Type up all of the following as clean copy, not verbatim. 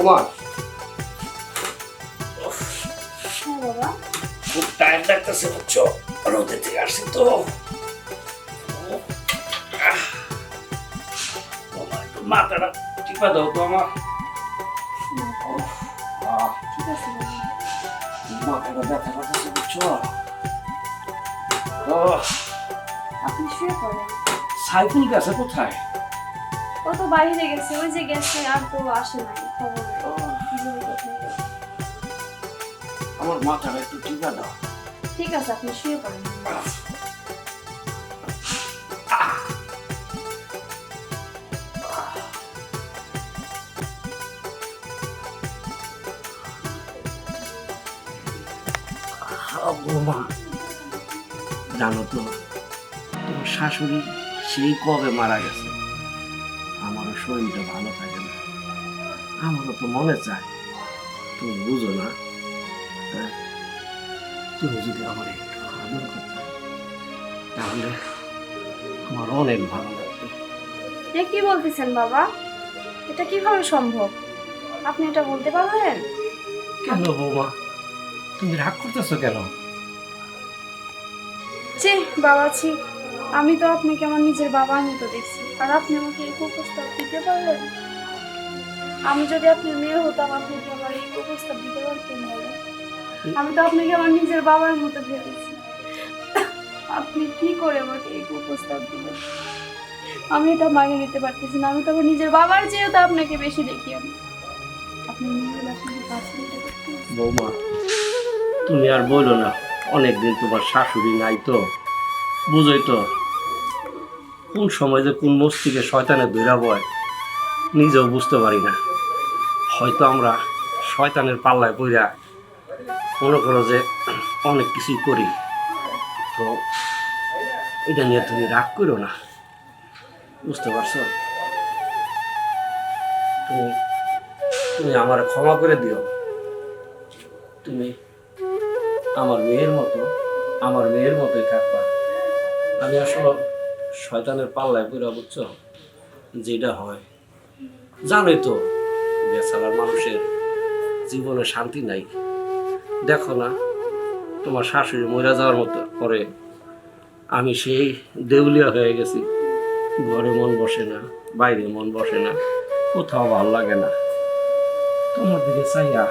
বৌমা হ্যাঁ বাবা। খুব টাইম লাগতেছে বুঝছো, রোদে থেকে আসছি তো। বৌমা একটু মাথাটা টিপা দাও তো আমার। ঠিক আছে বাবা। মাথাটা ব্যথা করতেছে বুঝছো। আপনি শুয়ে পড়েন। সাইকেল গেছে কোথায়? ও তো বাইরে গেছে, ওই যে গেছে, আর তো আসে নাই খবর নাই। কি জানি কোথায় গেছে। আমার মাথাটা একটু টিপা দাও। ঠিক আছে, আপনি শুয়ে পড়েন। বৌমা জানো তো, তোমার শাশুড়ি সেই কবে মারা গেছে। আমারও শরীরটা ভালো থাকে না, আমারও তো মনে চায়, তুমি বুঝো না। হ্যাঁ, তুমি যদি আমার একটু আদর করতে তাহলে আমার অনেক ভালো লাগতো। এ কি বলতেছেন বাবা? এটা কিভাবে সম্ভব? আপনি এটা বলতে পারবেন? কেন বৌমা, তুমি রাগ করতেছো কেন? ছি বাবা ছি, আমি তো আপনাকে আমার নিজের বাবার মতো দেখছি, আর আপনি আমাকে এই কুপ্রস্তাব দিতে পারলেন? আমি যদি আপনার মেয়ে হতাম, আপনি কি আমার এই কুপ্রস্তাব দিতে পারতেন বলেন? আমি তো আপনাকে আমার নিজের বাবার মতো ভেবেছি, আপনি কি করে আমাকে এই কুপ্রস্তাব দিলেন? আমি এটা মানিয়ে নিতে পারতেছি না। আমি তো আমার নিজের বাবার চেয়েও তো আপনাকে বেশি দেখি আমি। আপনি মেয়ে হলে আপনাকে কাছে নিতে পারতেন। বৌমা তুমি আর বলো না, অনেকদিন তোমার শাশুড়ি নাই তো, বুঝোই তো কোন সময় যে কোন মস্তিকে শয়তানে ধইরা বয় নিজেও বুঝতে পারি না। হয়তো আমরা শয়তানের পাল্লায় পইরা মনে করো যে অনেক কিছুই করি। তো এটা নিয়ে তুমি রাগ করো না, বুঝতে পারছো? তুমি তুমি আমার ক্ষমা করে দিও। তুমি আমার মেয়ের মতোই থাকবা। আমি আসলে শয়তানের পাল্লায় পইরা, বুঝছো, যেটা হয় জানোই তো, বেচারার মানুষের জীবনে শান্তি নাই। দেখো না, তোমার শাশুড়ি মরে যাওয়ার মতো পরে আমি সেই দেউলিয়া হয়ে গেছি। ঘরে মন বসে না, বাইরে মন বসে না, কোথাও ভালো লাগে না। তোমার দিকে চাইয়া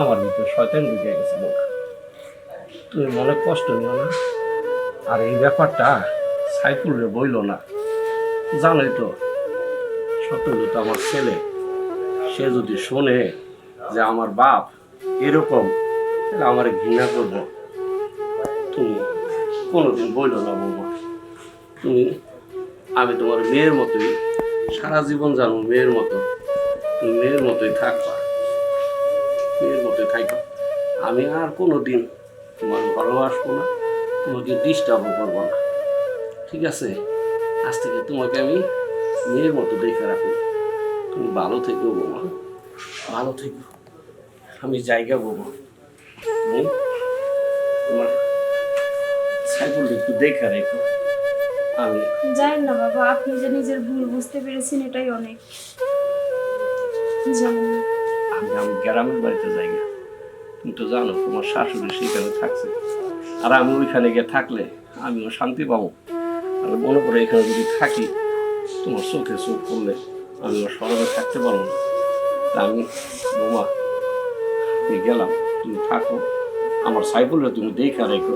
আমার ভিতরে শয়তান ঢুকে গেছিল। তুমি মনে কষ্ট নিও না। আর এই ব্যাপারটা সাইফুলরে বইল না, জানোই তো সত্যি তো আমার ছেলে, সে যদি শোনে যে আমার বাপ এরকম, তাহলে আমার ঘৃণা করবো। তুমি কোনোদিন বইলো না বৌমা। আমি তোমার মেয়ের মতোই সারা জীবন জানো, মেয়ের মতো তুমি মেয়ের মতোই থাকবা, মেয়ের মতোই থাকবা। আমি আর কোনোদিন তোমার ঘরেও আসবো না, তোমাকে ডিস্টার্বও করবো না, ঠিক আছে? আজ থেকে তোমাকে আমি মেয়ের মতো দেখে রাখবো। তুমি ভালো থেকো বৌমা, ভালো থেকো। আমি জায়গা বৌমা, তুমি তোমার সাইকেলটা একটু দেখে রেখো। আমি জানেন না বাবা, আপনি যে নিজের ভুল বুঝতে পেরেছেন এটাই অনেক। জানেন না, আমি গ্রামের বাড়িতে যাই না, তুমি তো জানো তোমার শাশুড়ি সেখানে থাকছে, আর আমি ওইখানে গিয়ে থাকলে আমিও শান্তি পাবো। আর মনে করে এখানে যদি থাকি, তোমার চোখে চোখ করলে আমিও সরবে থাকতে পারবো না। তা আমি বৌমা, আমি গেলাম, তুমি থাকো। আমার সাইকেলটা তুমি দেখে রেখো,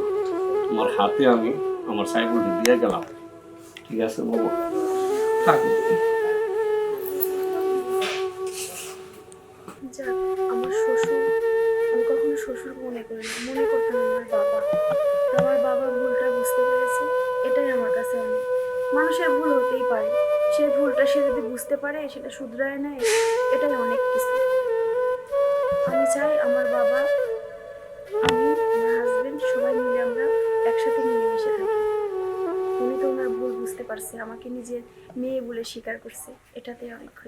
তোমার হাতে আমি আমার সাইকেলটা দিয়ে গেলাম, ঠিক আছে বৌমা? থাকো। যাক, আমার শ্বশুর, আমি কখনো শ্বশুর মনে করি না, মনে করতাম আমার বাবা। তো আমার বাবা ভুলটা বুঝতে পেরেছে, এটাই আমার কাছে অনেক। মানুষের ভুল হতেই পারে, সেই ভুলটা সে যদি বুঝতে পারে, সেটা শুধরায় নেয়, এটাই অনেক কিছু। আমি চাই আমার বাবা, আমি, আমার হাজবেন্ড সবাই মিলে আমরা একসাথে মিলেমিশে থাকি। উনি তো ওনার ভুল বুঝতে পারছে, আমাকে নিজের মেয়ে বলে স্বীকার করছে, এটাতে অনেক খুশি।